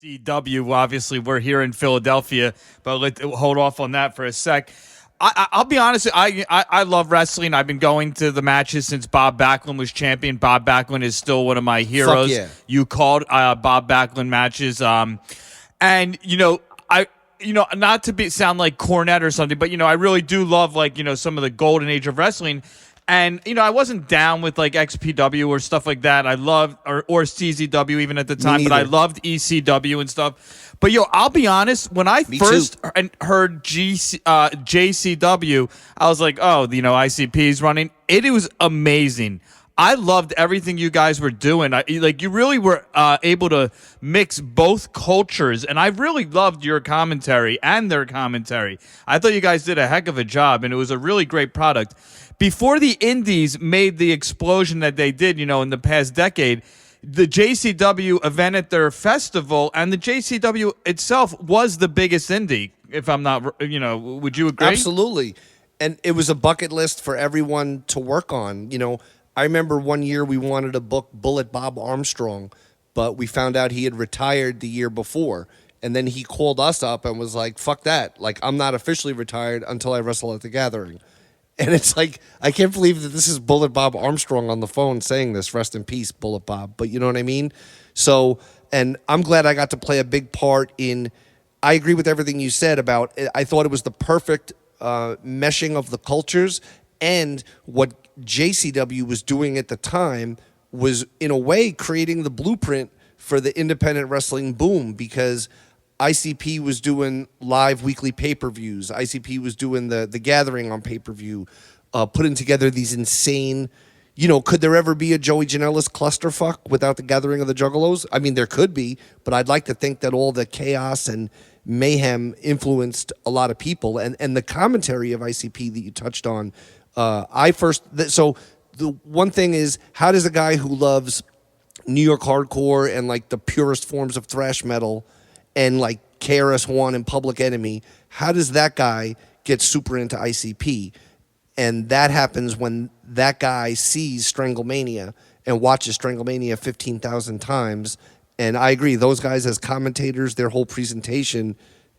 JCW, obviously, we're here in Philadelphia, but let's hold off on that for a sec. I'll be honest. I love wrestling. I've been going to the matches since Bob Backlund was champion. Bob Backlund is still one of my Fuck heroes. yeah. You called Bob Backlund matches, and not to sound like Cornette or something, but I really do love some of the golden age of wrestling. And I wasn't down with like XPW or stuff like that. I loved or CZW even at the time, but I loved ECW and stuff. But I'll be honest, when I first heard JCW, I was like, oh, ICP's running. It was amazing. I loved everything you guys were doing. You really were able to mix both cultures, and I really loved your commentary and their commentary. I thought you guys did a heck of a job, and it was a really great product. Before the indies made the explosion that they did, in the past decade, the JCW event at their festival and the JCW itself was the biggest indie, if I'm not, would you agree? Absolutely. And it was a bucket list for everyone to work on. I remember one year we wanted to book Bullet Bob Armstrong, but we found out he had retired the year before. And then he called us up and was like, fuck that. Like, I'm not officially retired until I wrestle at the Gathering. And it's like, I can't believe that this is Bullet Bob Armstrong on the phone saying this. Rest in peace, Bullet Bob. But you know what I mean? So, and I'm glad I got to play a big part in, I agree with everything you said about, I thought it was the perfect meshing of the cultures. And what JCW was doing at the time was, in a way, creating the blueprint for the independent wrestling boom, because ICP was doing live weekly pay-per-views. ICP was doing the Gathering on pay-per-view, putting together these insane, could there ever be a Joey Janela's clusterfuck without the Gathering of the Juggalos? I mean, there could be, but I'd like to think that all the chaos and mayhem influenced a lot of people. And the commentary of ICP that you touched on, so the one thing is, how does a guy who loves New York hardcore and like the purest forms of thrash metal and like KRS-One and Public Enemy, how does that guy get super into ICP? And that happens when that guy sees Stranglemania and watches Stranglemania 15,000 times. And I agree, those guys as commentators, their whole presentation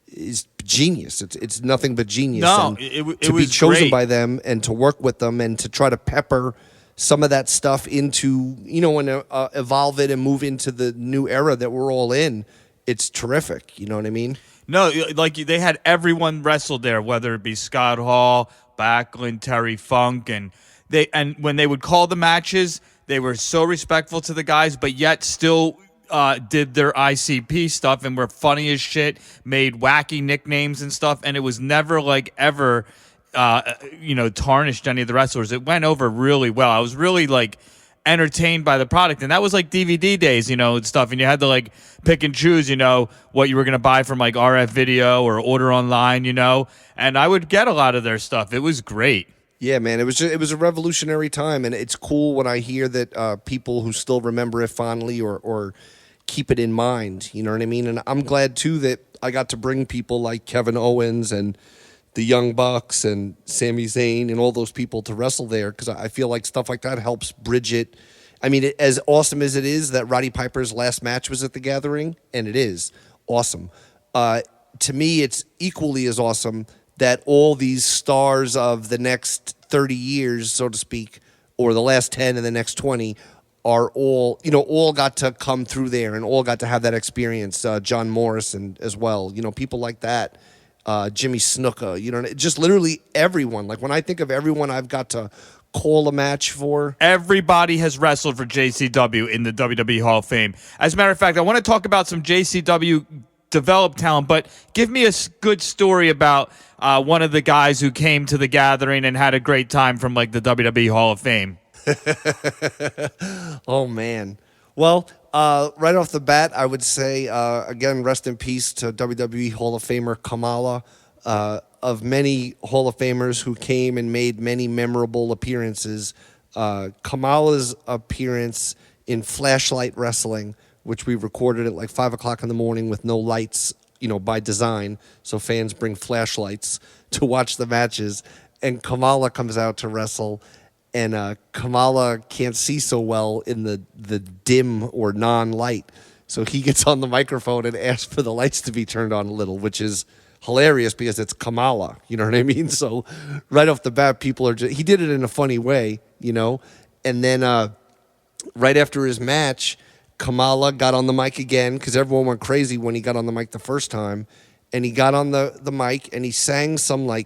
is genius. It's nothing but genius. No, and it to was be chosen great by them and to work with them and to try to pepper some of that stuff into, and evolve it and move into the new era that we're all in. It's terrific. You know what I mean? No, like they had everyone wrestled there, whether it be Scott Hall, Backlund, Terry Funk, and when they would call the matches, they were so respectful to the guys, but yet still did their ICP stuff and were funny as shit, made wacky nicknames and stuff, and it was never like ever, tarnished any of the wrestlers. It went over really well. I was really like entertained by the product, and that was like DVD days, and stuff, and you had to like pick and choose, what you were gonna buy from like RF Video or order online, and I would get a lot of their stuff. It was great. Yeah, man, it was a revolutionary time, and it's cool when I hear that people who still remember it fondly or keep it in mind. You know what I mean? And I'm glad too that I got to bring people like Kevin Owens and the Young Bucks and Sami Zayn and all those people to wrestle there, because I feel like stuff like that helps bridge it. I mean, as awesome as it is that Roddy Piper's last match was at the Gathering, and it is awesome, to me it's equally as awesome that all these stars of the next 30 years, so to speak, or the last 10 and the next 20 are all got to come through there and all got to have that experience. John Morrison as well, people like that. Jimmy Snuka, just literally everyone. Like when I think of everyone I've got to call a match for. Everybody has wrestled for JCW in the WWE Hall of Fame. As a matter of fact, I want to talk about some JCW developed talent, but give me a good story about one of the guys who came to the Gathering and had a great time from like the WWE Hall of Fame. Oh, man. Well, right off the bat, I would say, again, rest in peace to WWE Hall of Famer Kamala. Of many Hall of Famers who came and made many memorable appearances, Kamala's appearance in Flashlight Wrestling, which we recorded at like 5 o'clock in the morning with no lights, by design, so fans bring flashlights to watch the matches, and Kamala comes out to wrestle, and Kamala can't see so well in the dim or non-light, So he gets on the microphone and asks for the lights to be turned on a little, which is hilarious because it's Kamala. You know what I mean? So right off the bat, people are he did it in a funny way, And then right after his match, Kamala got on the mic again because everyone went crazy when he got on the mic the first time. And he got on the mic and he sang some I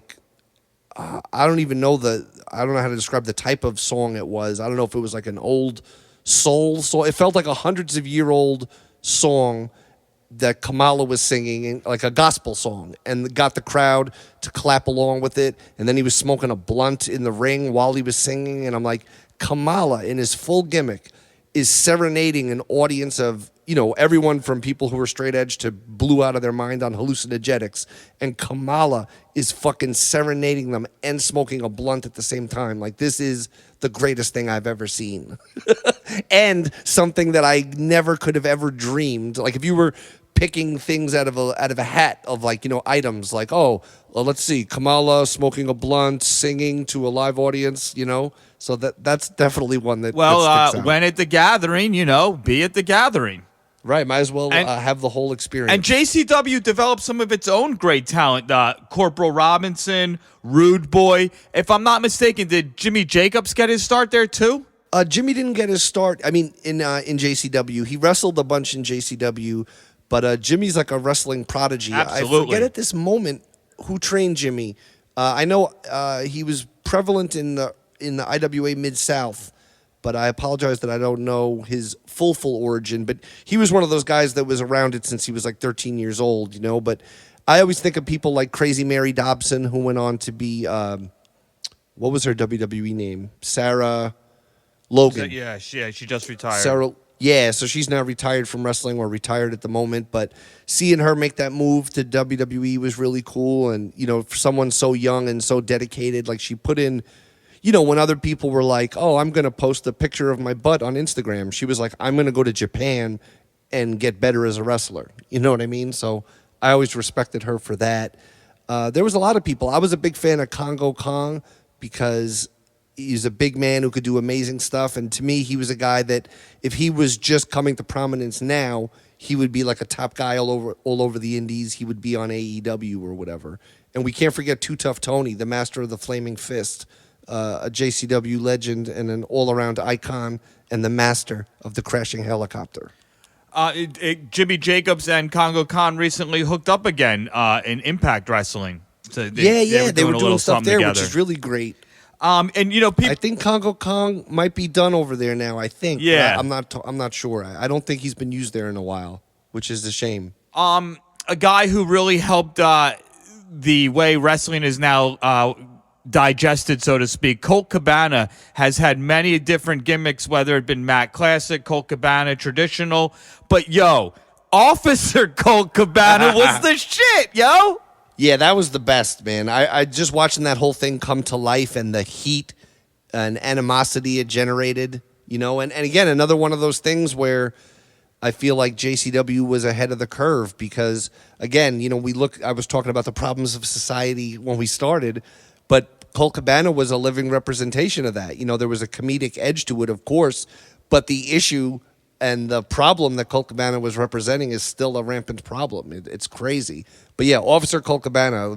don't know how to describe the type of song it was. I don't know if it was like an old soul song. It felt like a hundreds of year old song that Kamala was singing, like a gospel song, and got the crowd to clap along with it. And then he was smoking a blunt in the ring while he was singing. And I'm like, Kamala, in his full gimmick, is serenading an audience of, everyone from people who were straight edge to blew out of their mind on hallucinogenics. And Kamala is fucking serenading them and smoking a blunt at the same time. Like, this is the greatest thing I've ever seen. And something that I never could have ever dreamed. Like, if you were picking things out of a hat of items like, let's see, Kamala smoking a blunt, singing to a live audience, So that's definitely one that sticks out. When at the gathering, be at the gathering. Right, might as well have the whole experience. And JCW developed some of its own great talent. Corporal Robinson, Rude Boy. If I'm not mistaken, did Jimmy Jacobs get his start there too? Jimmy didn't get his start. I mean, in JCW, he wrestled a bunch in JCW, but Jimmy's like a wrestling prodigy. Absolutely. I forget at this moment who trained Jimmy. I know he was prevalent in the IWA Mid-South, but I apologize that I don't know his full origin. But he was one of those guys that was around it since he was like 13 years old, But I always think of people like Crazy Mary Dobson, who went on to be, what was her WWE name? Sarah Logan. Yeah, she just retired. So she's now retired from wrestling, or retired at the moment. But seeing her make that move to WWE was really cool. And, for someone so young and so dedicated, like she put in, when other people were like, oh, I'm going to post a picture of my butt on Instagram, she was like, I'm going to go to Japan and get better as a wrestler. You know what I mean? So I always respected her for that. There was a lot of people. I was a big fan of Congo Kong because he's a big man who could do amazing stuff. And to me, he was a guy that if he was just coming to prominence now, he would be like a top guy all over the indies. He would be on AEW or whatever. And we can't forget Too Tough Tony, the master of the Flaming Fist, a JCW legend and an all-around icon and the master of the crashing helicopter. Jimmy Jacobs and Congo Khan recently hooked up again in Impact Wrestling. So they were doing stuff there, together, which is really great. And people, I think Congo Kong might be done over there now. I think. Yeah, I'm not sure. I don't think he's been used there in a while, which is a shame. A guy who really helped the way wrestling is now digested, so to speak. Colt Cabana has had many different gimmicks, whether it been Matt Classic, Colt Cabana Traditional, but Officer Colt Cabana was the shit, yo. Yeah, that was the best, man. I just watching that whole thing come to life and the heat and animosity it generated, and again, another one of those things where I feel like JCW was ahead of the curve because, again, I was talking about the problems of society when we started, but Colt Cabana was a living representation of that. There was a comedic edge to it, of course, but the issue and the problem that Colt Cabana was representing is still a rampant problem. It's crazy. But yeah, Officer Colt Cabana,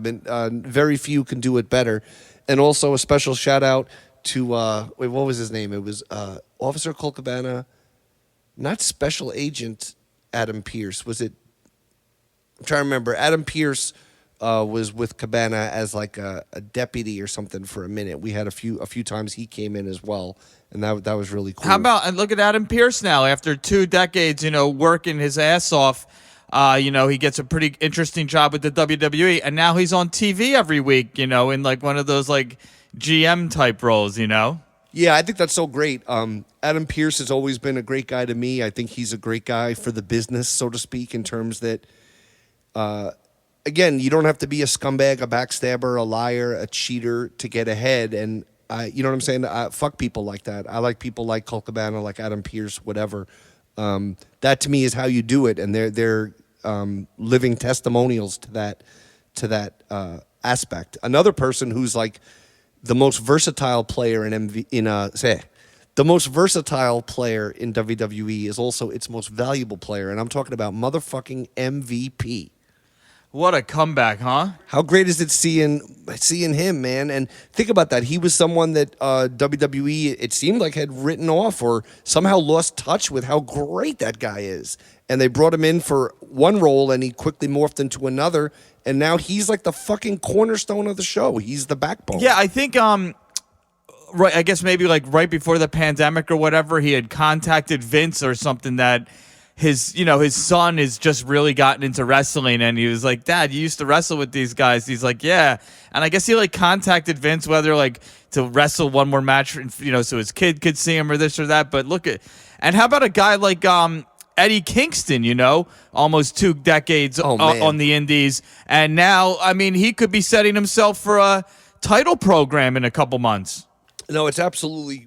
very few can do it better. And also a special shout out to, what was his name? It was Officer Colt Cabana, not Special Agent Adam Pierce. Was it? I'm trying to remember. Adam Pierce was with Cabana as like a deputy or something for a minute. We had a few times he came in as well, and that was really cool. How about, and look at Adam Pierce now after 2 decades, working his ass off. He gets a pretty interesting job with the WWE, and now he's on TV every week, in like one of those like GM type roles, Yeah, I think that's so great. Adam Pierce has always been a great guy to me. I think he's a great guy for the business, so to speak, in terms that, again, you don't have to be a scumbag, a backstabber, a liar, a cheater to get ahead. And you know what I'm saying? Fuck people like that. I like people like Colt Cabana, like Adam Pierce, whatever. That to me is how you do it, and they're living testimonials to that aspect. Another person who's like the most versatile player in The most versatile player in WWE is also its most valuable player, and I'm talking about motherfucking MVP. What a comeback, huh? How great is it seeing him, man? And think about that. He was someone that WWE, it seemed like, had written off or somehow lost touch with how great that guy is. And they brought him in for one role, and he quickly morphed into another. And now he's like the fucking cornerstone of the show. He's the backbone. Yeah, I think right. I guess maybe like right before the pandemic or whatever, he had contacted Vince or something that his son has just really gotten into wrestling, and he was like, Dad, you used to wrestle with these guys. He's like, yeah. And I guess he like contacted Vince whether like to wrestle one more match, so his kid could see him or this or that. But and how about a guy like Eddie Kingston, almost 2 decades on the indies, and now, I mean, he could be setting himself for a title program in a couple months. No, it's absolutely